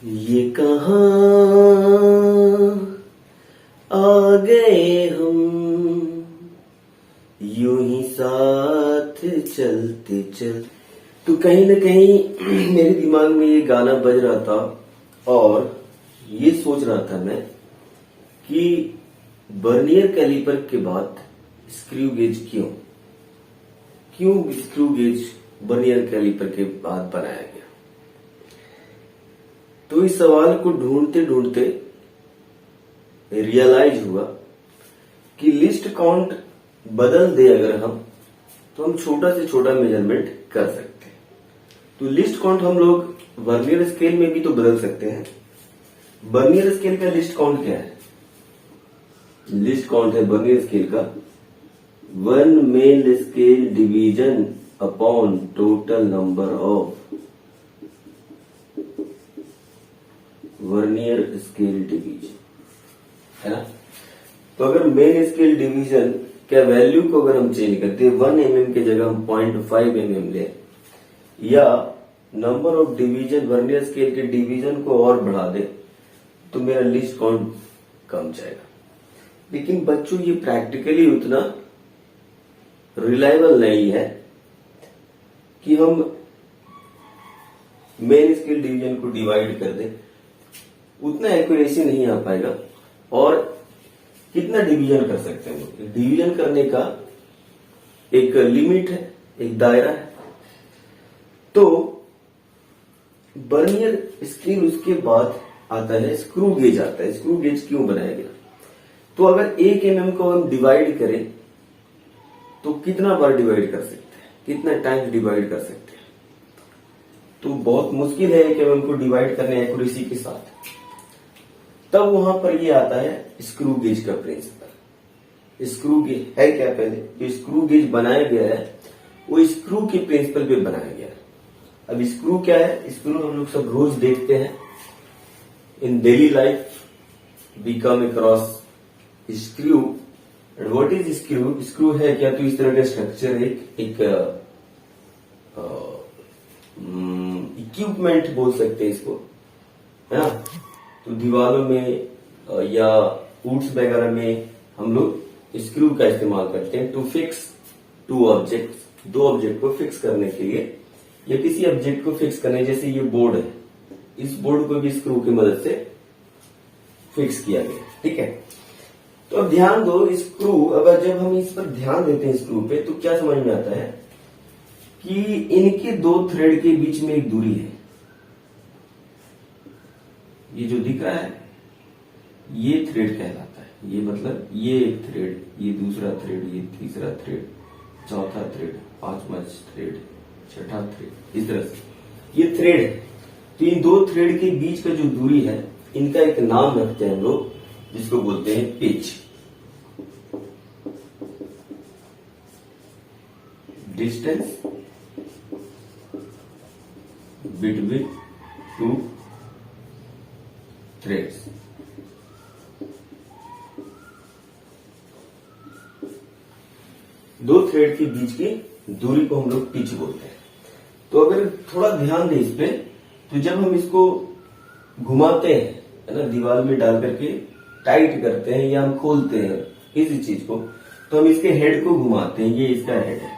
ये कहाँ आ गए हम, यूं ही साथ चलते चल। तो कहीं ना कहीं मेरे दिमाग में ये गाना बज रहा था और ये सोच रहा था मैं कि वर्नियर कैलिपर के बाद स्क्रू गेज क्यों स्क्रू गेज वर्नियर कैलिपर के बाद बनाया गया। तो इस सवाल को ढूंढते ढूंढते रियलाइज हुआ कि लिस्ट काउंट बदल दे अगर हम, तो हम छोटा से छोटा मेजरमेंट कर सकते हैं। तो लिस्ट काउंट हम लोग वर्नियर स्केल में भी तो बदल सकते हैं। वर्नियर स्केल का लिस्ट काउंट क्या है? लिस्ट काउंट है वर्नियर स्केल का 1 main scale division upon total number of vernier scale division, है ना। तो अगर मेन स्केल डिवीजन क्या वैल्यू को अगर हम चेंज करते 1 mm की जगह हम 0.5 mm ले, या number of division vernier scale के डिवीजन को और बढ़ा दे, तो मेरा लिस्ट काउंट कम जाएगा। लेकिन बच्चों ये प्रैक्टिकली उतना रिलायबल नहीं है कि हम मेन स्केल डिवीजन को डिवाइड कर दें, उतना एक्यूरेसी नहीं आ पाएगा। और कितना डिवीजन कर सकते हैं? डिवीजन करने का एक लिमिट है, एक दायरा है। तो वर्नियर स्केल उसके बाद आता है स्क्रू गेज आता है। स्क्रू गेज क्यों बनाया गया? तो अगर 1 mm को हम डिवाइड करें तो कितना बार डिवाइड कर सकते हैं, कितना टाइम डिवाइड कर सकते हैं? तो बहुत मुश्किल है 1 mm को डिवाइड करने एक्यूरेसी के साथ। तब वहां पर ये आता है स्क्रू गेज का प्रिंसिपल। स्क्रू गेज है क्या? पहले जो स्क्रू गेज बनाया गया है वो स्क्रू के प्रिंसिपल पे बनाया गया है। अब स्क्रू क्या है? स्क्रू हम लोग सब रोज देखते हैं in daily life, we come across screw. And what is screw? Screw है क्या? तो इस तरह का स्ट्रक्चर है, एक इक्विपमेंट बोल सकते हैं इसको, है ना। तो दीवारों में या वुड्स वगैरह में हम लोग स्क्रू का इस्तेमाल करते हैं टू फिक्स दो ऑब्जेक्ट को फिक्स करने के लिए, या किसी ऑब्जेक्ट को फिक्स करने। जैसे ये बोर्ड है, इस बोर्ड को भी स्क्रू की मदद से फिक्स किया गया, ठीक है। तो अब ध्यान दो, स्क्रू अगर जब हम इस पर ध्यान देते हैं स्क्रू पे, तो क्या समझ में आता है कि इनके 2 थ्रेड के बीच में एक दूरी है। ये जो दिख रहा है ये थ्रेड कहलाता है। ये मतलब ये एक थ्रेड, ये दूसरा थ्रेड, ये तीसरा थ्रेड, चौथा थ्रेड, 5वां थ्रेड, छठा थ्रेड, इस तरह से ये थ्रेड है। तो इन 2 थ्रेड के बीच का जो दूरी है, इनका एक नाम रखते हैं हम लोग, जिसको बोलते हैं पिच। Distance between 2 threads. दो थ्रेड के बीच की दूरी को हम लोग पिच बोलते हैं। तो अगर थोड़ा ध्यान दें इस पे, तो जब हम इसको घुमाते हैं, है ना, दीवार में डाल करके टाइट करते हैं या हम खोलते हैं किसी चीज को, तो हम इसके हेड को घुमाते हैं। ये इसका हेड है।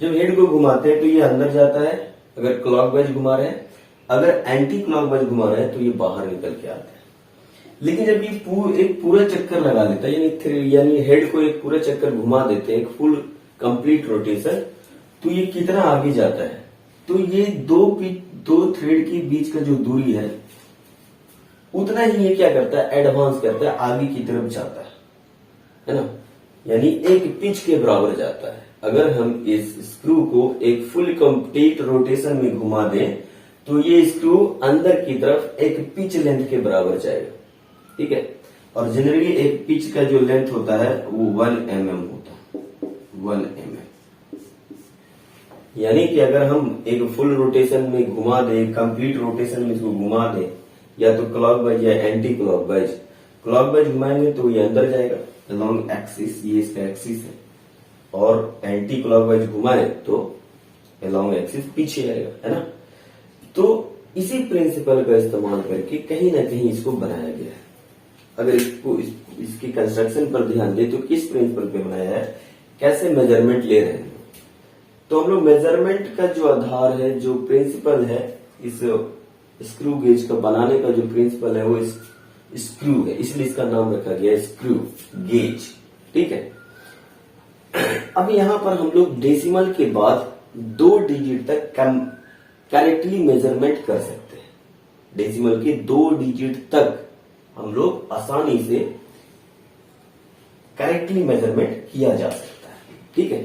जब हेड को घुमाते हैं तो ये अंदर जाता है अगर क्लॉकवाइज घुमा रहे हैं, अगर एंटी क्लॉकवाइज घुमा रहे हैं तो ये बाहर निकल के आता है। लेकिन जब ये एक पूरा चक्कर लगा लेता है, यानी हेड को एक पूरा चक्कर घुमा देते हैं, एक फुल कंप्लीट रोटेशन, तो ये कितना आगे जाता है? तो ये दो थ्रेड के बीच का जो दूरी है, उतना ही ये क्या करता है? एडवांस करता है, आगे की तरफ जाता है ना। यानी एक पिच के बराबर जाता है। अगर हम इस स्क्रू को एक फुल कंप्लीट रोटेशन में घुमा दें, तो ये स्क्रू अंदर की तरफ एक पिच लेंथ के बराबर जाएगा, ठीक है। और जनरली एक पिच का जो लेंथ होता है वो 1 mm होता है, 1 mm। यानी कि अगर हम एक फुल रोटेशन में घुमा दें, कंप्लीट रोटेशन में इसको घुमा दें, या तो क्लॉकवाइज या एंटी क्लॉकवाइज घुमाएंगे तो ये अंदर जाएगा अलोंग एक्सिस, ये इसका एक्सिस है, और एंटी क्लॉकवाइज घुमाए तो अलोंग एक्सिस पीछे आएगा, है ना। तो इसी प्रिंसिपल का इस्तेमाल करके कहीं ना कहीं इसको बनाया गया है। अगर इसकी कंस्ट्रक्शन पर ध्यान दें तो किस प्रिंसिपल पे बनाया है, कैसे मेजरमेंट ले रहे हैं। तो हम लोग मेजरमेंट का जो आधार है, जो प्रिंसिपल है, इस स्क्रू गेज का बनाने का जो प्रिंसिपल है वो स्क्रू है, इसलिए इसका नाम रखा गया स्क्रू गेज। ठीक है। अब यहां पर हम लोग डेसिमल के बाद 2 डिजिट तक करेक्टली मेजरमेंट कर सकते हैं। डेसिमल के 2 डिजिट तक हम लोग आसानी से करेक्टली मेजरमेंट किया जा सकता है। ठीक है।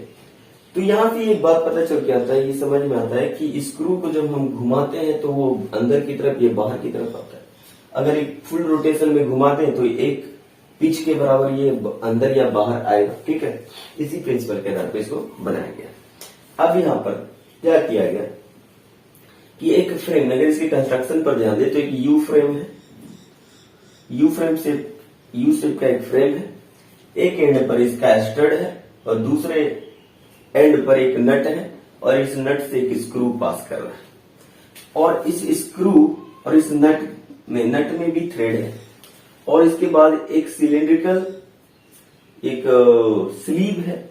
तो यहां से एक बात पता चल के आता है, ये समझ में आता है कि स्क्रू को जब हम घुमाते हैं तो वो अंदर की तरफ, ये बाहर की तरफ आता है। अगर एक फुल रोटेशन में घुमाते हैं तो एक पिच के बराबर ये अंदर या बाहर आएगा। ठीक है। इसी प्रिंसिपल के आधार पर इसको बनाया गया। अब यहां पर क्या किया गया कि एक फ्रेम, अगर इसके कंस्ट्रक्शन पर ध्यान दे तो एक यू फ्रेम है, यू शेप का एक फ्रेम है। एक एंड पर इसका स्टड है और दूसरे एंड पर एक नट है और इस नट से एक स्क्रू पास कर रहा है और इस स्क्रू और इस नट में भी थ्रेड है और इसके बाद एक सिलेंड्रिकल एक स्लीव है।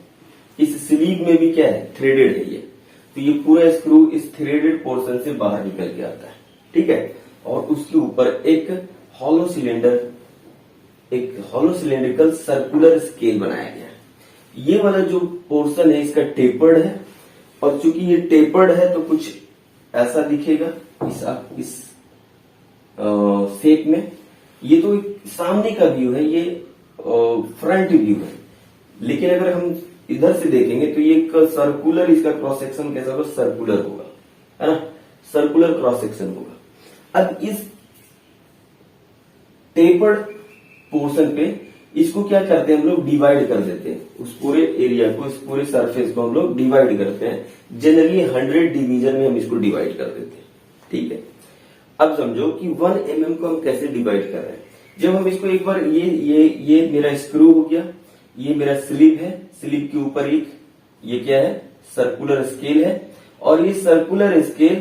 इस स्लीव में भी क्या है, थ्रेडेड है ये। तो ये पूरा स्क्रू इस थ्रेडेड पोर्शन से बाहर निकल के आता है। ठीक है। और उसके ऊपर एक हॉलो सिलेंड्रिकल सर्कुलर स्केल बनाया गया है। ये वाला जो पोर्शन है इसका टेपर्ड है और चूंकि ये टेपर्ड है तो कुछ ऐसा दिखेगा इस शेप में। ये तो सामने का व्यू है, ये फ्रंट व्यू है। लेकिन अगर हम इधर से देखेंगे तो ये एक सर्कुलर, इसका क्रॉस सेक्शन कैसा होगा, सर्कुलर होगा, है ना, सर्कुलर क्रॉस सेक्शन होगा। अब इस टेपर्ड पोर्शन पे इसको क्या करते हैं हम लोग, डिवाइड कर देते हैं। उस पूरे एरिया को, इस पूरे सरफेस को हम लोग डिवाइड करते हैं। जनरली 100 डिवीजन में हम इसको डिवाइड कर देते हैं। ठीक है। अब समझो कि 1 mm को हम कैसे डिवाइड कर रहे हैं। जब हम इसको एक बार ये मेरा स्क्रू हो गया, ये मेरा स्लीव है, स्लीव के ऊपर एक ये क्या है, सर्कुलर स्केल है और ये सर्कुलर स्केल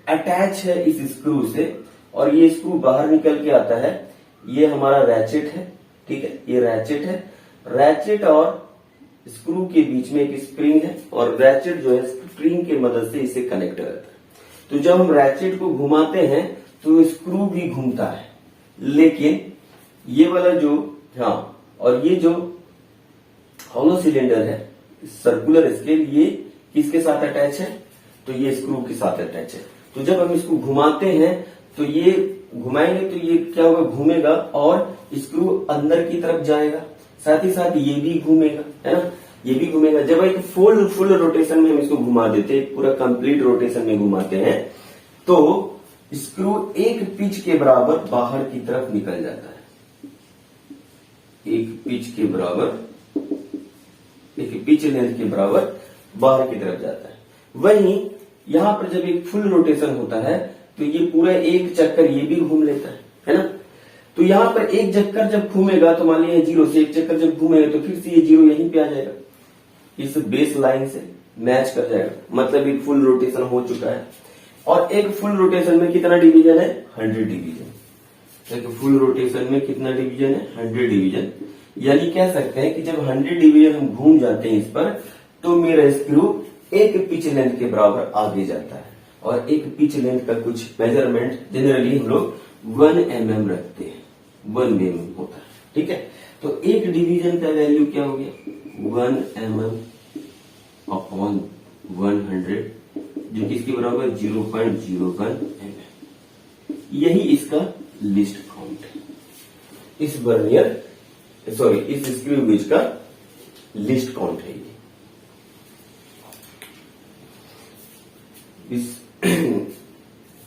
अटैच है इस स्क्रू से और ये स्क्रू बाहर निकल के आता है। ये हमारा रैचेट है। ठीक है। ये रैचेट है। रैचेट और स्क्रू के बीच में एक स्प्रिंग है और रैचेट जो है स्प्रिंग की मदद से इसे कनेक्ट रहता है। तो जब हम रैचेट को घुमाते हैं तो स्क्रू भी घूमता है, लेकिन ये वाला जो, हाँ, और ये जो हॉलो सिलेंडर है, सर्कुलर स्केल, ये किसके साथ अटैच है, तो ये स्क्रू के साथ अटैच है। तो जब हम इसको घुमाते हैं तो ये घुमाएंगे तो ये क्या होगा, घूमेगा और स्क्रू अंदर की तरफ जाएगा, साथ ही साथ ये भी घूमेगा, है ना, ये भी घूमेगा। जब एक फुल रोटेशन में हम इसको घुमा देते हैं, पूरा कंप्लीट रोटेशन में घुमाते हैं, तो स्क्रू एक पिच के बराबर बाहर की तरफ निकल जाता है। एक पिच लेंथ के बराबर बाहर की तरफ जाता है। वहीं यहां पर जब एक फुल रोटेशन होता है तो ये पूरा एक चक्कर ये भी घूम लेता है ना। तो यहां पर एक चक्कर जब घूमेगा तो मान लीजिए 0 से एक चक्कर जब घूमेगा तो फिर से ये 0 यहीं पे आ जाएगा, इस बेस लाइन से मैच कर जाएगा, मतलब एक फुल रोटेशन हो चुका है। और एक फुल रोटेशन में कितना डिवीजन है, 100 डिवीजन। एक फुल रोटेशन में कितना डिवीजन है, 100 डिवीजन। यानी कह सकते हैं कि जब 100 डिवीजन हम घूम जाते हैं इस पर, तो मेरा स्क्रू एक पिच लेंथ के बराबर आगे जाता है। और एक पिच लेंथ का कुछ मेजरमेंट जनरली हम लोग 1 mm रखते हैं, 1 mm होता है। ठीक है। तो एक डिवीजन का वैल्यू क्या हो गया, 1 mm अपॉन 100, जो किसके बराबर 0.01 mm। यही इसका लिस्ट काउंट है, इस वर्नियर इस स्क्रू गेज का लिस्ट काउंट है ये।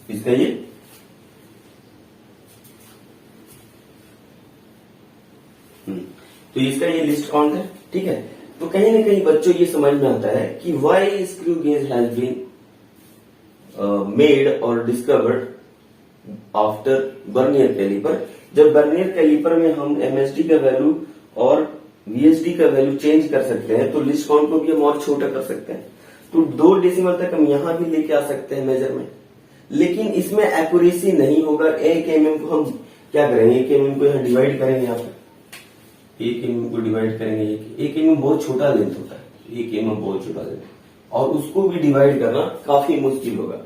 इसका ये तो इसका ये लिस्ट काउंट है। ठीक है। तो कहीं ना कहीं बच्चों ये समझ में आता है कि why screw gauge has been made और डिस्कवर्ड आफ्टर वर्नियर कैलिपर। जब वर्नियर कैलिपर में हम एमएसडी का वैल्यू और वीएसडी का वैल्यू चेंज कर सकते हैं तो लिस्ट काउंट को भी हम और छोटा कर सकते हैं। तो 2 डेसिमल तक हम यहां भी लेके आ सकते हैं मेजरमेंट, लेकिन इसमें एक्यूरेसी नहीं होगा। 1 mm को हम क्या करेंगे, 1 mm को यहाँ डिवाइड करेंगे, यहाँ पे 1 mm को डिवाइड करेंगे। 1 mm बहुत छोटा लेंथ होता है, 1 mm बहुत छोटा लेंथ, और उसको भी डिवाइड करना काफी मुश्किल होगा।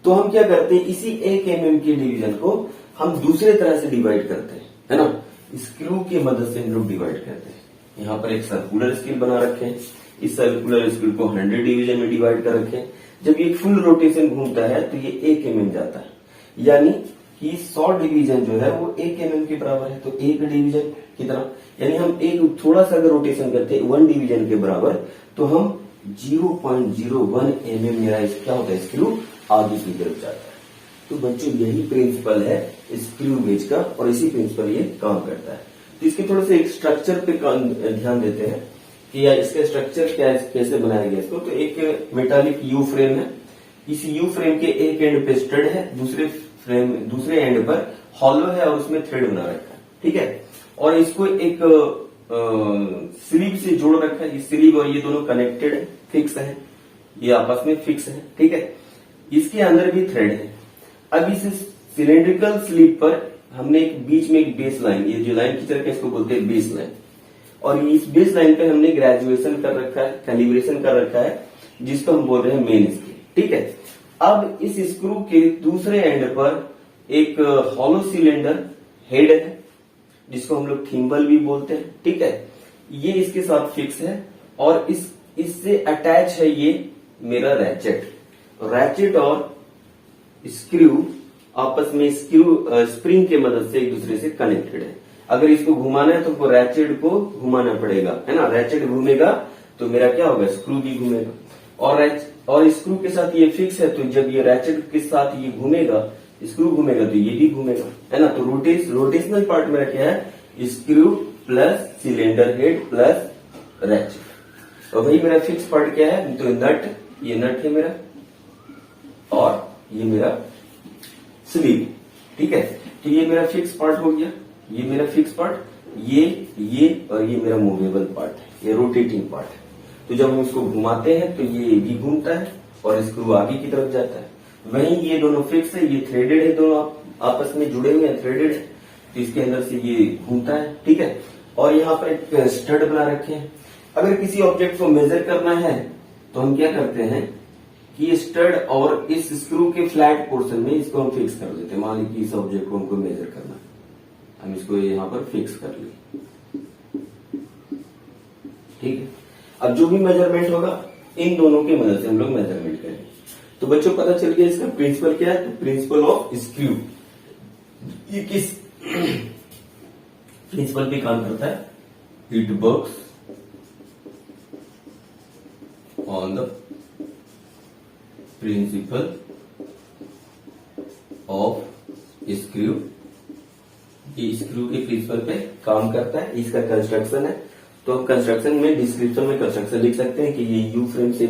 तो हम क्या करते हैं, इसी 1 mm के डिवीजन को हम दूसरे तरह से डिवाइड करते हैं, है ना। स्क्रू की मदद से हम लोग डिवाइड करते हैं। यहाँ पर एक सर्कुलर स्केल बना रखे हैं, इस सर्कुलर स्केल को 100 डिवीजन में डिवाइड कर रखे हैं। जब ये फुल रोटेशन घूमता है तो ये 1 mm जाता है, यानी कि 100 डिवीजन जो है वो 1 mm के बराबर है। तो 1 डिवीजन कितना, यानी हम एक थोड़ा सा अगर रोटेशन करते हैं 1 डिवीजन के बराबर, तो हम 0.01 mm मेरा क्या होता है, स्क्रू आगे की तरफ जाता है। तो बच्चों यही प्रिंसिपल है स्क्रू गेज का, और इसी प्रिंसिपल ये काम करता है। तो इसके थोड़े से एक स्ट्रक्चर पे ध्यान देते हैं कि यार इसका स्ट्रक्चर क्या है, कैसे बनाया गया इसको। तो एक मेटालिक यू फ्रेम है, इस यू फ्रेम के एक एंड पे स्टड है, दूसरे एंड पर हॉलो है और उसमें थ्रेड बना रखा है, ठीक है। और इसको एक स्लीव से जोड़ रखा है। ये स्लीव और ये दोनों कनेक्टेड है, फिक्स है, ये आपस में फिक्स है, ठीक है। इसके अंदर भी थ्रेड है। अब इस सिलेंड्रिकल स्लीव पर हमने एक बीच में एक बेस लाइन, ये जो लाइन खींच रखा है इसको बोलते हैं बेस लाइन, और इस बेस लाइन पे हमने ग्रेजुएशन कर रखा है, कैलिब्रेशन कर रखा है, जिसको हम बोल रहे हैं मेन स्केल, ठीक है। अब इस स्क्रू के दूसरे एंड पर एक हॉलो सिलेंडर हेड है, जिसको हम लोग थिम्बल भी बोलते हैं, ठीक है। ये इसके साथ फिक्स है, और इससे अटैच है ये मेरा रैचेट और स्क्रू आपस में स्प्रिंग के मदद से एक दूसरे से कनेक्टेड है। अगर इसको घुमाना है तो रैचेट को घुमाना पड़ेगा, है ना। रैचेट घूमेगा तो मेरा क्या होगा, स्क्रू भी घूमेगा, और स्क्रू के साथ ये फिक्स है। तो जब ये रैचेट के साथ ये घूमेगा, स्क्रू घूमेगा, तो ये भी घूमेगा, है ना। तो रोटेशनल पार्ट मेरा क्या है, screw plus cylinder head plus ratchet. तो भाई मेरा फिक्स पार्ट क्या है, तो ये नट है मेरा, और ये मेरा स्लीव, ठीक है। तो ये मेरा फिक्स पार्ट हो गया, ये मेरा फिक्स पार्ट, ये और ये मेरा मूवेबल पार्ट है, ये रोटेटिंग पार्ट है। तो जब हम इसको घुमाते हैं तो ये भी घूमता है और स्क्रू आगे की तरफ जाता है। वहीं ये दोनों फिक्स है, ये थ्रेडेड है, दोनों आपस में जुड़े हुए हैं, थ्रेडेड है, तो इसके अंदर से ये घूमता है, ठीक है। और यहाँ पर एक स्टड बना रखे हैं। अगर किसी ऑब्जेक्ट को मेजर करना है तो हम क्या करते हैं कि स्टड और इस स्क्रू के फ्लैट पोर्शन में इसको हम फिक्स कर देते हैं। मान लीजिए इस ऑब्जेक्ट को हमको मेजर करना है, हम इसको यहाँ पर फिक्स कर लिए, ठीक है। अब जो भी मेजरमेंट होगा इन दोनों की मदद से हम लोग मेजरमेंट करेंगे। तो बच्चों पता चल गया इसका प्रिंसिपल क्या है, तो प्रिंसिपल ऑफ स्क्रू ये किस प्रिंसिपल पे काम करता है, it works on the principle of screw. ये स्क्रू के प्रिंसिपल पे काम करता है, इसका कंस्ट्रक्शन है। तो हम कंस्ट्रक्शन में डिस्क्रिप्शन में कंस्ट्रक्शन लिख सकते हैं कि ये यू फ्रेम से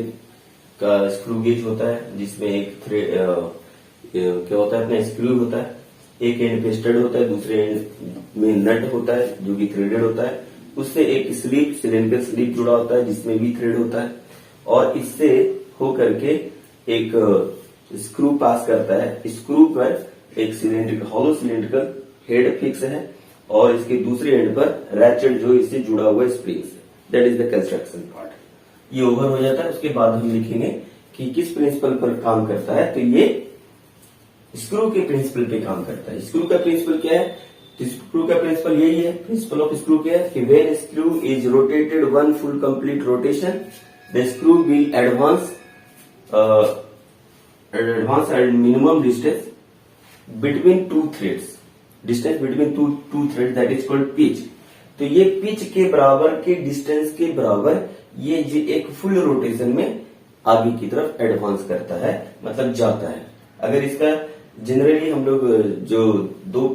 का स्क्रू गेज होता है, जिसमें एक थ्रेड क्या होता है, अपना स्क्रू होता है, एक एंड पे स्टड होता है, दूसरे एंड में नट होता है जो कि थ्रेडेड होता है, उससे एक स्लीव सिलेंडर स्लीव जुड़ा होता है जिसमें भी थ्रेड होता है, और इससे होकर के एक स्क्रू पास करता है। स्क्रू पर एक cylindrical hollow cylindrical head fix है, और इसके दूसरे एंड पर रैचेट जो इससे जुड़ा हुआ स्प्रिंग है। That is the construction part. ये ओवर हो जाता है, उसके बाद हम लिखेंगे कि किस प्रिंसिपल पर काम करता है। तो ये स्क्रू के प्रिंसिपल पे काम करता है। स्क्रू का प्रिंसिपल क्या है, तो स्क्रू का प्रिंसिपल यही है। प्रिंसिपल ऑफ स्क्रू क्या है कि when screw is rotated one full complete rotation the screw will advance at minimum distance between two threads, distance between two thread that is called pitch. तो ये pitch के बराबर के डिस्टेंस के बराबर ये एक फुल रोटेशन में आगे की तरफ एडवांस करता है, मतलब जाता है। अगर इसका जनरली हम लोग जो दो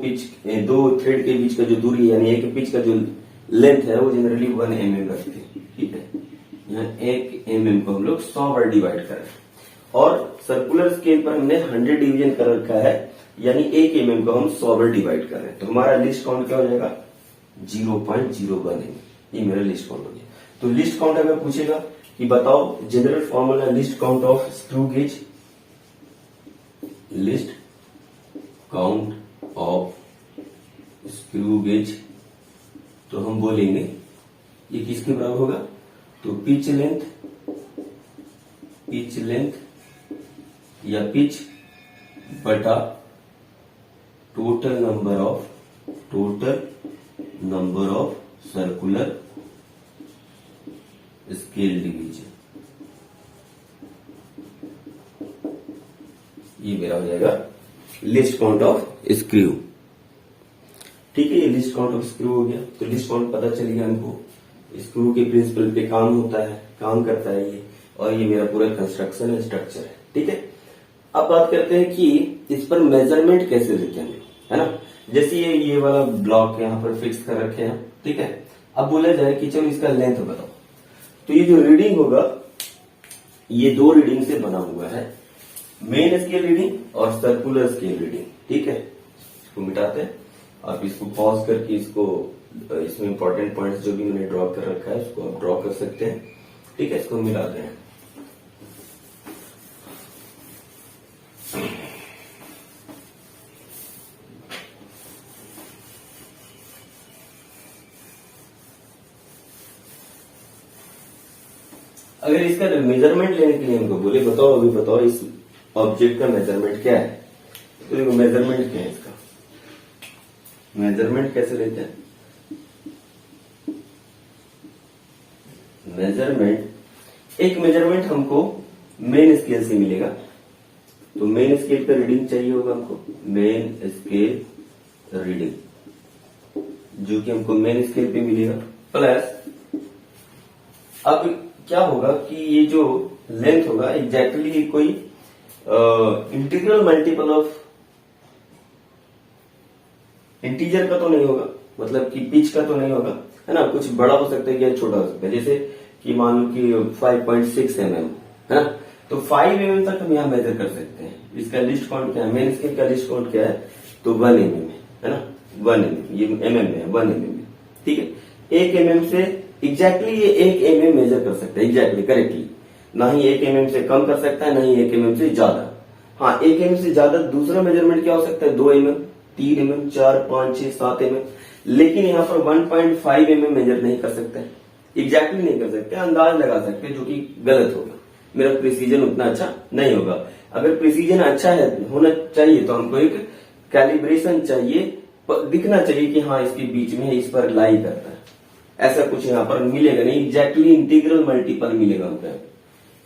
थ्रेड के बीच का जो दूरी है, यानी एक पिच का जो लेंथ है वो जनरली 1 mm रखते हैं, ठीक है। यहाँ 1 mm को हम लोग 100 बार डिवाइड कर रहे हैं, और सर्कुलर स्केल पर हमने 100 डिवीजन कर रखा है, यानी 1 mm को हम 100 बार डिवाइड कर रहे हैं। तो हमारा लिस्ट काउंट क्या हो जाएगा, 0.01 mm। ये मेरा लिस्ट काउंट हो गया। तो लिस्ट काउंट अगर पूछेगा कि बताओ general formula list count of screw gauge, list count of screw gauge, तो हम बोलेंगे ये किसके बराबर होगा, तो पिच लेंथ या पिच बटा total number of circular scale division, ये मेरा हो जाएगा लिस्ट काउंट ऑफ स्क्रू। ठीक है, ये लिस्ट काउंट ऑफ स्क्रू हो गया। तो लिस्ट काउंट पता चल गया हमको, स्क्रू के प्रिंसिपल पे काम करता है ये, और ये मेरा पूरा कंस्ट्रक्शन है, स्ट्रक्चर है। ठीक है, अब बात करते हैं कि इस पर मेजरमेंट कैसे लेते हैं, है ना। जैसे ये वाला ब्लॉक यहाँ पर फिक्स कर रखे हैं, ठीक है। अब बोला जाए कि चलो इसका लेंथ बताओ, तो ये जो रीडिंग होगा ये दो रीडिंग से बना हुआ है, मेन स्केल रीडिंग और सर्कुलर स्केल रीडिंग। ठीक है, इसको मिटाते हैं, आप इसको पॉज करके इसमें इंपॉर्टेंट पॉइंट्स जो भी मैंने ड्रॉ कर रखा है उसको आप ड्रॉ कर सकते हैं। ठीक है, इसको मिलाते हैं। अगर इसका मेजरमेंट लेने के लिए हमको बोले बताओ इस ऑब्जेक्ट का मेजरमेंट क्या है, तो देखो मेजरमेंट क्या है इसका, मेजरमेंट कैसे लेते हैं, एक मेजरमेंट हमको मेन स्केल से मिलेगा, तो मेन स्केल का रीडिंग चाहिए होगा हमको, मेन स्केल रीडिंग जो कि हमको मेन स्केल पे मिलेगा, प्लस अब क्या होगा कि ये जो लेंथ होगा एग्जैक्टली कोई इंटीग्रल मल्टीपल ऑफ इंटीजर का तो नहीं होगा, मतलब कि पिच का तो नहीं होगा, है ना। कुछ बड़ा हो सकता है या छोटा हो सकता है, जैसे कि मान लो कि 5.6 mm है ना, तो 5 mm तक हम यहाँ मेजर कर सकते हैं। इसका लिस्ट काउंट क्या है, मेन स्केल का लिस्ट काउंट क्या है, तो 1 mm है ना, 1 mm, ये mm में है, 1 mm में। ठीक है, 1 mm से एग्जैक्टली ये 1 mm मेजर कर सकता है, एग्जैक्टली करेक्टली, ना ही 1 mm से कम कर सकता है, ना ही 1 mm से ज्यादा। हाँ, 1 mm से ज्यादा दूसरा मेजरमेंट क्या हो सकता है, 2 mm, 3 mm, 4, 5, 6, 7 mm, लेकिन यहाँ पर 1.5 mm मेजर नहीं कर सकते, एग्जैक्टली नहीं कर सकते, अंदाज लगा सकते हैं, जो कि गलत होगा, मेरा प्रिसीजन उतना अच्छा नहीं होगा। अगर प्रिसीजन अच्छा है होना चाहिए तो हमको एक कैलिब्रेशन चाहिए, दिखना चाहिए कि हाँ इसके बीच में इस पर लाई करता है, ऐसा कुछ यहाँ पर मिलेगा नहीं, एग्जैक्टली इंटीग्रल मल्टीपल मिलेगा हमको।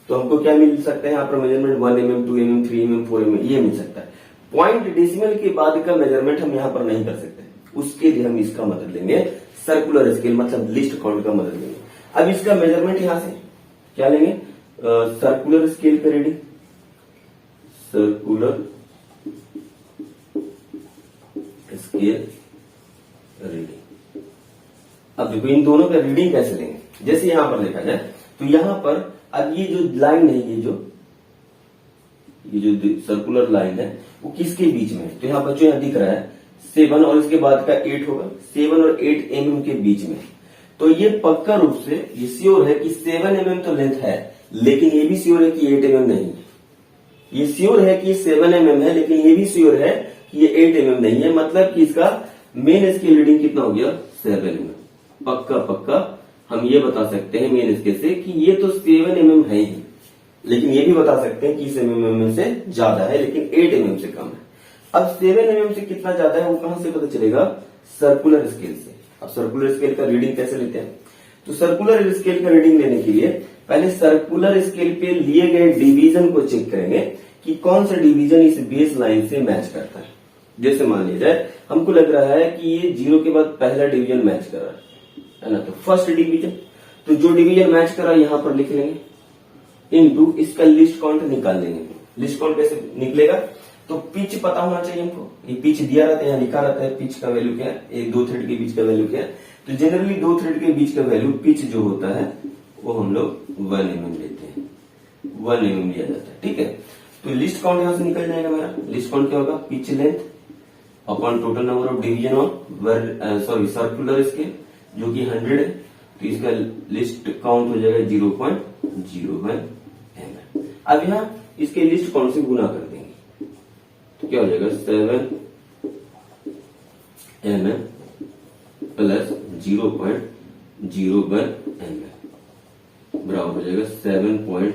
तो हमको क्या मिल सकता है यहाँ पर measurement, 1 mm, 2 mm, 3 mm, 4 mm, ये मिल सकता है। पॉइंट डेसिमल के बाद का मेजरमेंट हम यहाँ पर नहीं कर सकते, उसके लिए हम इसका मदद लेंगे सर्कुलर स्केल, मतलब लिस्ट काउंट का मदद लेंगे। अब इसका मेजरमेंट यहां से क्या लेंगे, सर्कुलर स्केल का रीडिंग, सर्कुलर स्केल रीडिंग। अब देखो इन दोनों का रीडिंग कैसे लेंगे, जैसे यहां पर देखा जाए तो यहां पर अब ये जो लाइन है, ये जो सर्कुलर लाइन है वो किसके बीच में है, तो यहाँ पर जो यहाँ दिख रहा है 7 और इसके बाद का 8 होगा, 7 और 8 mm के बीच में। तो ये पक्का रूप से ये श्योर है कि 7 mm तो लेंथ है, लेकिन ये भी श्योर है कि 8 mm नहीं है। ये श्योर है कि 7 mm है, लेकिन ये भी श्योर है कि ये 8 mm नहीं है, मतलब कि इसका मेन स्केल रीडिंग कितना हो गया, 7 mm। पक्का हम ये बता सकते हैं मेन स्केल से कि ये तो 7 mm है ही, लेकिन ये भी बता सकते हैं कि 7 mm से ज्यादा है, लेकिन 8 mm से कम है। अब 7 mm से कितना ज्यादा है वो कहां से पता चलेगा, सर्कुलर स्केल से। अब सर्कुलर स्केल का रीडिंग कैसे लेते हैं, तो सर्कुलर स्केल का रीडिंग लेने के लिए पहले सर्कुलर स्केल पे लिए गए डिवीजन को चेक करेंगे कि कौन सा डिवीजन इस बेस लाइन से मैच करता है। जैसे मान लिया जाए हमको लग रहा है कि ये 0 के बाद पहला डिवीजन मैच कर रहा है ना, तो फर्स्ट डिवीजन, तो जो डिवीजन मैच कर रहा है यहां पर लिख लेंगे, इनटू इसका लिस्ट काउंट निकाल लेंगे। लिस्ट काउंट कैसे निकलेगा, तो पिच पता होना चाहिए हमको, ये पिच दिया रहता है, यहाँ लिखा रहता है पिच का वैल्यू क्या है, एक 2 थ्रेड के बीच का वैल्यू क्या है। तो जनरली 2 थ्रेड के बीच का वैल्यू पिच जो होता है वो हम लोग 1 mm लेते हैं, 1 mm लिया जाता है। ठीक है, तो लिस्ट काउंट यहां से निकल जाएगा मेरा। लिस्ट काउंट क्या होगा, pitch length upon total number of division of circular scale जो कि 100 है, तो इसका लिस्ट काउंट हो जाएगा 0.5 mm। अब यहाँ इसके लिस्ट काउंट से गुना कर देंगे तो क्या हो जाएगा 7 mm प्लस 0.01 mm बराबर हो जाएगा 7.01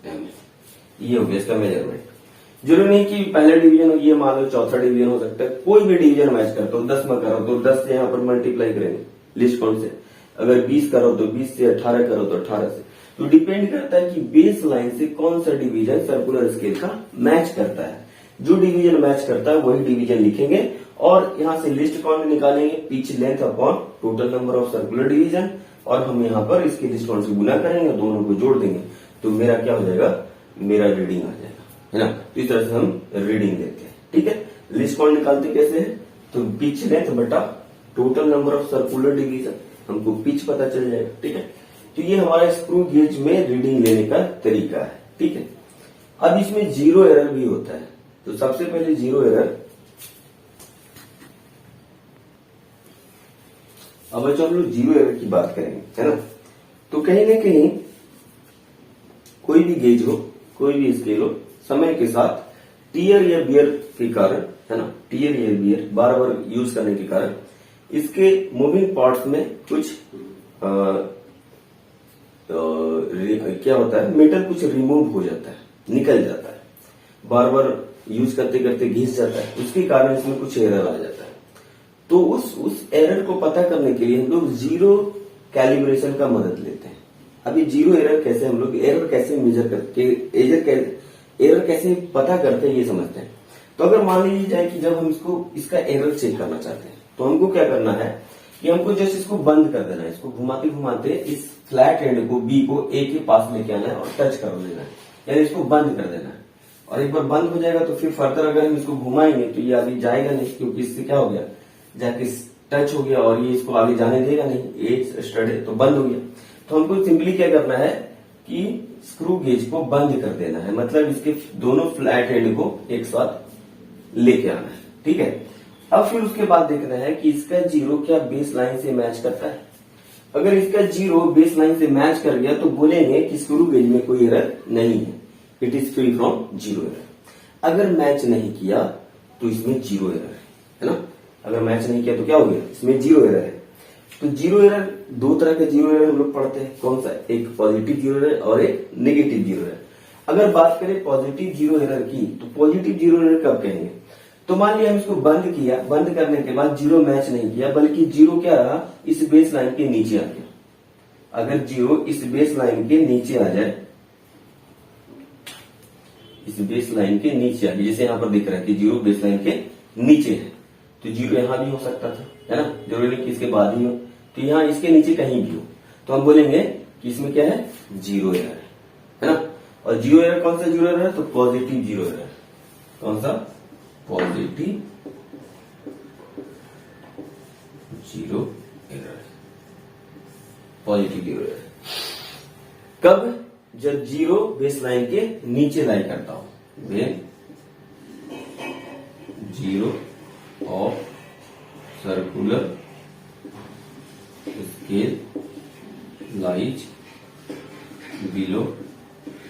mm। ये हो गया इसका मेजरमेंट। जरूरी नहीं कि पहला डिवीजन ये मान लो चौथा डिवीजन हो सकता है, कोई भी डिवीजन मैच करता हो। 10 में करो तो 10 से यहाँ पर मल्टीप्लाई करेंगे लिस्ट काउंट से, अगर 20 करो तो 20 से, 18 करो तो 18 से। तो डिपेंड करता है कि बेस लाइन से कौन सा डिवीजन सर्कुलर स्केल का मैच करता है। जो डिवीजन मैच करता है वही डिवीजन लिखेंगे और यहाँ से लिस्ट काउंट निकालेंगे, pitch length upon total number of circular division, और हम यहाँ पर इसके लिस्ट काउंट से गुना करेंगे, दोनों को जोड़ देंगे तो मेरा क्या हो जाएगा, मेरा रीडिंग आ जाएगा, है ना। तो इस तरह से हम रीडिंग देते हैं। ठीक है, लिस्ट काउंट निकालते कैसे है, तो पिच लेंथ बटा total number of circular division, हमको पिच पता चल जाएगा। ठीक है, तो ये हमारा स्क्रू गेज में रीडिंग लेने का तरीका है। ठीक है, अब इसमें जीरो एरर भी होता है। तो सबसे पहले जीरो एरर, अब बच्चों हम लोग जीरो एरर की बात करेंगे, है ना। तो कहीं ना कहीं कोई भी गेज हो, कोई भी स्केल हो, समय के साथ टीयर या बियर के कारण, है ना, टीयर या बियर बार बार यूज करने के कारण इसके मूविंग पार्ट्स में कुछ क्या होता है, मेटल कुछ रिमूव हो जाता है, निकल जाता है, बार बार यूज करते करते घिस जाता है, उसके कारण इसमें कुछ एरर आ जाता है। तो उस एरर को पता करने के लिए हम लोग जीरो कैलिब्रेशन का मदद लेते हैं। अभी जीरो एरर कैसे, हम लोग एरर कैसे मेजर करके, एरर कैसे पता करते हैं ये समझते हैं। तो अगर मान लीजिए जाए कि जब हम इसका एरर चेक करना चाहते हैं तो हमको क्या करना है कि हमको जस्ट इसको बंद कर देना है, इसको घुमाते घुमाते इस फ्लैट एंड को बी को ए के पास लेके आना है और टच कर देना है, यानी इसको बंद कर देना है। और एक बार बंद हो जाएगा तो फिर फर्दर अगर हम इसको घुमाएंगे तो ये आगे जाएगा नहीं, क्योंकि इससे क्या हो गया, जाके टच हो गया और ये इसको आगे जाने देगा नहीं, ए स्टड है तो बंद हो गया। तो हमको सिंपली क्या करना है कि स्क्रू गेज को बंद कर देना है, मतलब इसके दोनों फ्लैट एंड को एक साथ लेके आना है। ठीक है, अब फिर उसके बाद देखना है कि इसका जीरो क्या बेस लाइन से मैच करता है। अगर इसका जीरो बेस लाइन से मैच कर गया तो बोलेंगे कि स्क्रू गेज में कोई एरर नहीं है, it is free from zero error. अगर मैच नहीं किया तो इसमें जीरो एरर है ना। अगर मैच नहीं किया तो क्या हो गया, इसमें जीरो एरर है। तो जीरो एरर, दो तरह के जीरो एरर हम लोग पढ़ते हैं, कौन सा, एक पॉजिटिव जीरो एरर और एक नेगेटिव जीरो एरर। अगर बात करें पॉजिटिव जीरो एरर की, तो पॉजिटिव जीरो एरर कब कहेंगे, तो मान लिया हम इसको बंद किया, बंद करने के बाद जीरो मैच नहीं किया, बल्कि जीरो क्या रहा, इस बेस लाइन के नीचे आ गया। अगर जीरो इस बेस लाइन के नीचे आ जाए, इस बेस लाइन के नीचे आ गया, जैसे यहां पर दिख रहा है कि जीरो बेस लाइन के नीचे है, तो जीरो यहां भी हो सकता था, है ना, जरूरी नहीं कि इसके बाद ही हो, तो यहां इसके नीचे कहीं भी हो, तो हम बोलेंगे कि इसमें क्या है, जीरो एरर है ना। और जीरो एरर कौन सा जीरो एरर है, तो पॉजिटिव जीरो एरर। कौन सा, positive zero error, positive zero error कब, जब जीरो बेस लाइन के नीचे लाई करता हो, when zero of circular scale lies below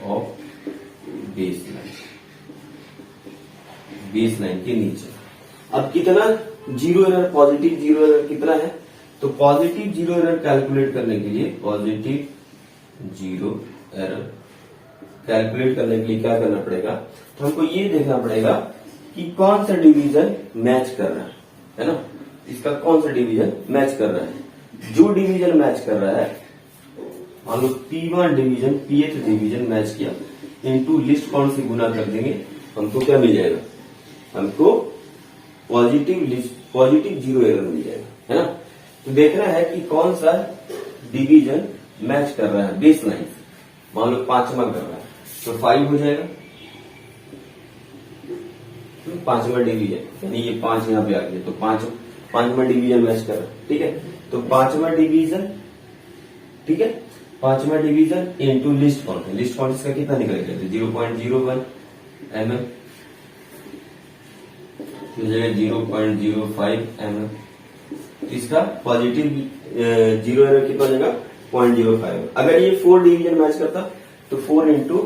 of base line, base line के नीचे। अब कितना zero error, positive zero error कितना है, तो पॉजिटिव जीरो एरर कैलकुलेट करने के लिए, पॉजिटिव जीरो एरर कैलकुलेट करने के लिए क्या करना पड़ेगा, तो हमको ये देखना पड़ेगा कि कौन सा डिवीजन मैच कर रहा है ना, इसका कौन सा डिवीजन मैच कर रहा है। जो डिवीजन मैच कर रहा है, मान लो P1 division Pth division match किया, इनटू लिस्ट काउंट से गुना कर देंगे, हमको क्या मिल जाएगा, हमको पॉजिटिव जीरो एरर मिल जाएगा, है ना। तो देखना है कि कौन सा डिवीजन मैच कर रहा है बेस लाइन से। मान लो 5वां कर रहा है तो 5 हो जाएगा, 5वां डिवीजन, यानी ये 5 यहाँ पे आ गया, तो 5वां डिवीजन मैच कर रहा है। ठीक है, तो 5वां डिवीजन, ठीक है, 5वां division into least count, least count इसका कितना निकलेगा, 0.01 mm, 0.05 mm। इसका पॉजिटिव जीरो एरर कितना हो जाएगा, 0.05। अगर ये 4 डिवीजन मैच करता तो 4 इंटू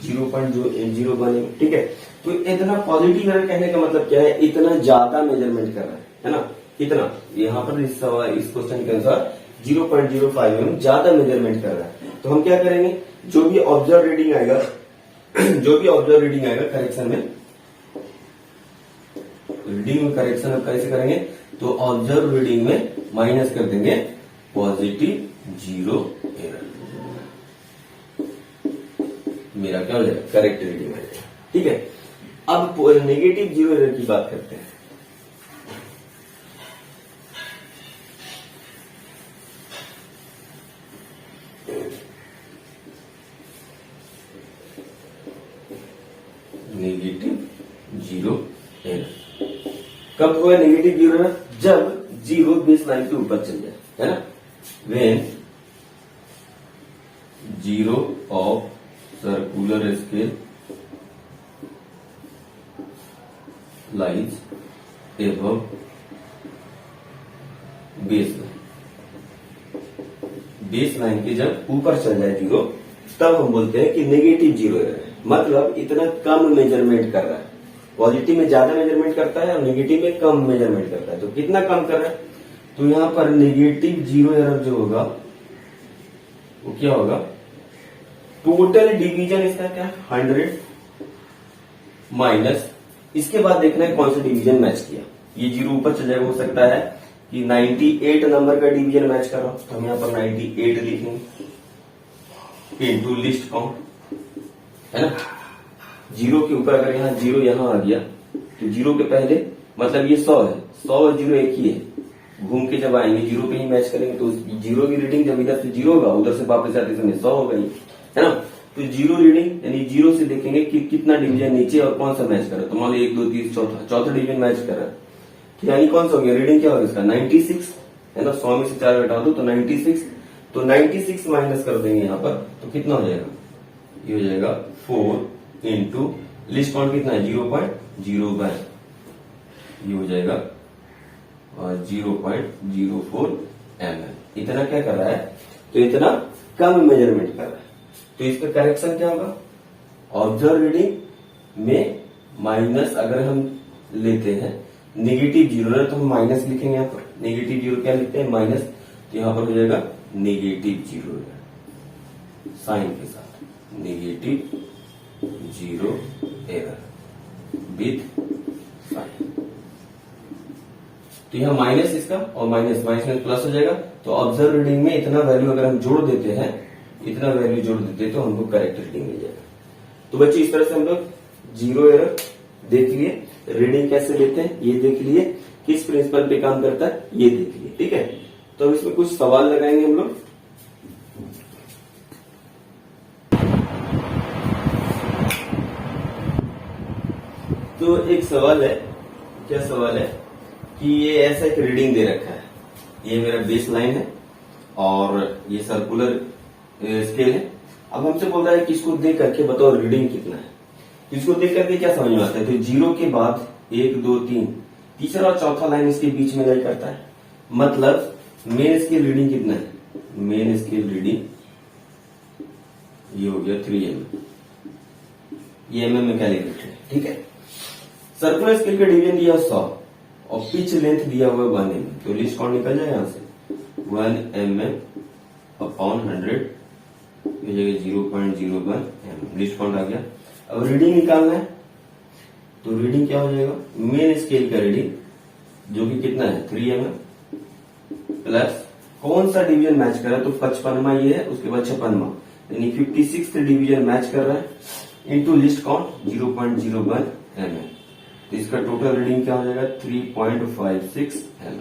0.01, ठीक है। तो इतना पॉजिटिव एरर कहने का मतलब क्या है, इतना ज्यादा मेजरमेंट कर रहा है ना, कितना यहाँ पर इस सवाल इस क्वेश्चन के अनुसार 0.05 mm ज्यादा मेजरमेंट कर रहा है। तो हम क्या करेंगे, जो भी ऑब्जर्व रीडिंग आएगा करेक्शन में करेक्शन अब कैसे करेंगे, तो ऑब्जर्व रीडिंग में माइनस कर देंगे पॉजिटिव 0 एरर, मेरा क्या हो जाएगा, करेक्ट रीडिंग आ जाएगा, ठीक है। अब नेगेटिव 0 एरर की बात करते हैं। नेगेटिव 0 एरर कब हुआ नेगेटिव 0 एरर, जब 0 बेस लाइन के ऊपर चल जाए, है ना। When 0 of circular scale lies above base line, base line के जब ऊपर चल जाए 0, तब हम बोलते हैं कि नेगेटिव 0 एरर है। मतलब इतना कम मेजरमेंट कर रहा है, पॉजिटिव में ज्यादा मेजरमेंट करता है और नेगेटिव में कम मेजरमेंट करता है। तो कितना कम कर रहा है, तो यहां पर नेगेटिव 0 एरर जो होगा वो क्या होगा, टोटल डिवीजन इसका क्या 100 माइनस, इसके बाद देखना है कौन सा डिवीजन मैच किया। ये 0 ऊपर चल जाएगा, हो सकता है कि 98 नंबर का डिवीजन मैच कर रहा हूं, तो हम यहां पर 98 लिखेंगे इनटू लिस्ट काउंट, है ना। 0 के ऊपर अगर यहाँ 0 यहाँ आ गया तो 0 के पहले मतलब ये 100 है, 100 और 0 एक ही है, घूम के जब आएंगे 0 पे ही मैच करेंगे, तो 0 की रीडिंग जब इधर से 0 होगा उधर से वापस आते समय 100 होगा ही, है ना। तो 0 रीडिंग यानी 0 से देखेंगे कि कितना डिवीजन नीचे और कौन सा मैच कर रहा है। तो मान लो 1 2 3 चौथा डिवीजन मैच कर रहा है, तो यानी कौन सा हो गया, रीडिंग क्या होगा इसका 96, है ना। 100 में से 4 घटा दो तो 96, तो 96 माइनस कर देंगे यहाँ पर, तो कितना हो जाएगा, ये हो जाएगा 4 इंटू लिस्ट काउंट कितना है 0.01, ये हो जाएगा 0.04 mm। इतना क्या कर रहा है, तो इतना कम मेजरमेंट कर रहा है। तो इसका करेक्शन क्या होगा, ऑब्जर्व रीडिंग में माइनस, अगर हम लेते हैं नेगेटिव 0 है तो हम माइनस लिखेंगे यहाँ पर, नेगेटिव 0 क्या लिखते हैं माइनस, तो यहाँ पर हो जाएगा नेगेटिव 0 साइन के साथ, नेगेटिव 0 एरर विथ साइन। तो यहाँ माइनस इसका और माइनस में प्लस हो जाएगा। तो ऑब्जर्व रीडिंग में इतना वैल्यू अगर हम जोड़ देते हैं, इतना वैल्यू जोड़ देते हैं तो हमको करेक्ट रीडिंग मिल जाएगा। तो बच्चे इस तरह से हम लोग 0 एरर देख लिए, रीडिंग कैसे लेते हैं ये देख लिए, किस प्रिंसिपल पे काम करता है ये देख लिए, ठीक है। तो अब इसमें कुछ सवाल लगाएंगे हम लोग। तो एक सवाल है, क्या सवाल है कि ये ऐसा एक रीडिंग दे रखा है, ये मेरा बेस लाइन है और ये सर्कुलर स्केल है। अब हमसे बोल रहा है कि इसको देख करके बताओ रीडिंग कितना है। तो इसको देख करके क्या समझ में आता है, तो 0 के बाद 1 2 3 तीसरा और चौथा लाइन इसके बीच में लाई करता है, मतलब मेन स्केल रीडिंग कितना है, मेन स्केल रीडिंग ये हो गया 3 mm, ये mm में कैलकुलेट है, ठीक है। सर्कुलर स्केल का डिवीजन दिया 100 और पिच लेंथ दिया हुआ 1 mm, तो लिस्ट काउंट निकल जाए यहां से 1 mm अपॉन 100, ये जगह 0.01 mm लिस्ट काउंट आ गया। अब रीडिंग निकालना है, तो रीडिंग क्या हो जाएगा, मेन स्केल का रीडिंग जो कि कितना है 3 mm प्लस कौन सा डिवीजन मैच कर रहा है, तो 55वां ये है, उसके बाद 56वां, यानी 56th डिवीजन मैच कर रहा है इनटू लिस्ट काउंट 0.01 mm। तो इसका टोटल रीडिंग क्या हो जाएगा 3.56 mm,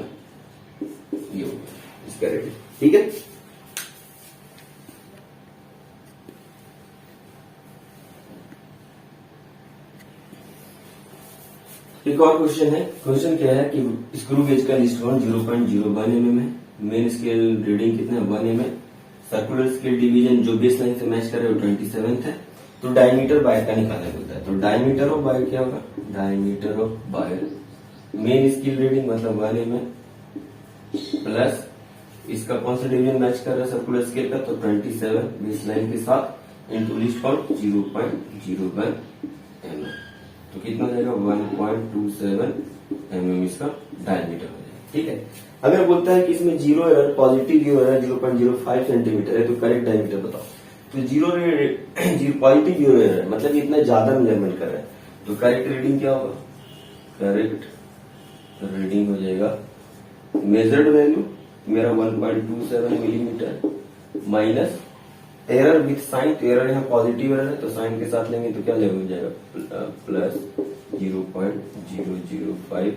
ये हो गया इसका रीडिंग, ठीक है। एक और क्वेश्चन है, क्वेश्चन क्या है कि स्क्रू गेज का लिस्ट काउंट 0.01 mm है, मेन स्केल रीडिंग कितना है 1 mm, सर्कुलर स्केल डिवीजन जो बेस लाइन से मैच कर रहे हो 27th है, तो डायमीटर वायर का निकालना होता है। तो डायमीटर ऑफ वायर क्या होगा, diameter of wire main scale reading मतलब 1 mm प्लस इसका कौन सा डिवीजन मैच कर रहा है सर्कुलर स्केल का, तो 27 बेस लाइन के साथ इंटू लीस्ट काउंट 0.01 mm, तो कितना हो जाएगा 1.27 mm इसका डायमीटर हो जाएगा। ठीक है, अगर बोलता है कि इसमें zero error, positive zero error 0.05 centimetre है, तो करेक्ट डायमीटर बताओ। तो पॉजिटिव जीरो एरर मतलब इतना ज्यादा मेजरमेंट कर रहा है, तो करेक्ट रीडिंग क्या होगा, करेक्ट रीडिंग हो जाएगा मेजर्ड वैल्यू मेरा 1.27 millimetre minus error with sign, तो एरर यहाँ पॉजिटिव एरर है तो साइन के साथ लेंगे तो क्या हो जाएगा प्लस 0.005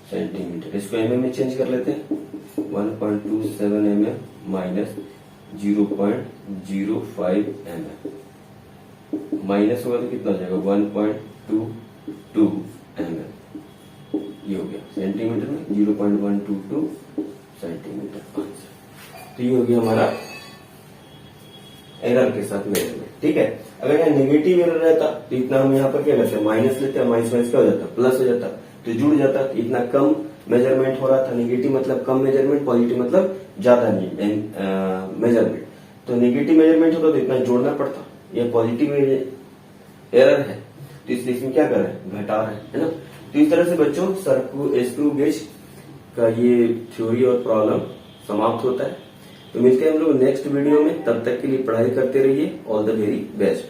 सेंटीमीटर। इसको mm में चेंज कर लेते हैं, 1.27 mm माइनस 0.05 mm, माइनस होगा तो कितना हो जाएगा 1.22 mm, ये हो गया सेंटीमीटर में 0.122 सेंटीमीटर आंसर। तो ये हो गया हमारा एरर के साथ मेजरमेंट। ठीक है, अगर यहाँ नेगेटिव एरर रहता तो इतना हम यहाँ पर क्या करते हैं, माइनस लेते हैं, माइनस माइनस क्या हो जाता, प्लस हो जाता, तो जुड़ जाता, तो इतना कम मेजरमेंट हो रहा था। नेगेटिव मतलब कम मेजरमेंट, पॉजिटिव मतलब ज्यादा मेजरमेंट, तो नेगेटिव मेजरमेंट होता तो इतना जोड़ना पड़ता, ये पॉजिटिव एरर है तो इसलिए इसमें क्या कर रहे हैं, घटा रहे हैं, है ना। तो इस तरह से बच्चों स्क्रू गेज का ये थ्योरी और प्रॉब्लम समाप्त होता है। तो मिलते हैं हम लोग नेक्स्ट वीडियो में, तब तक के लिए पढ़ाई करते रहिए। All the very best.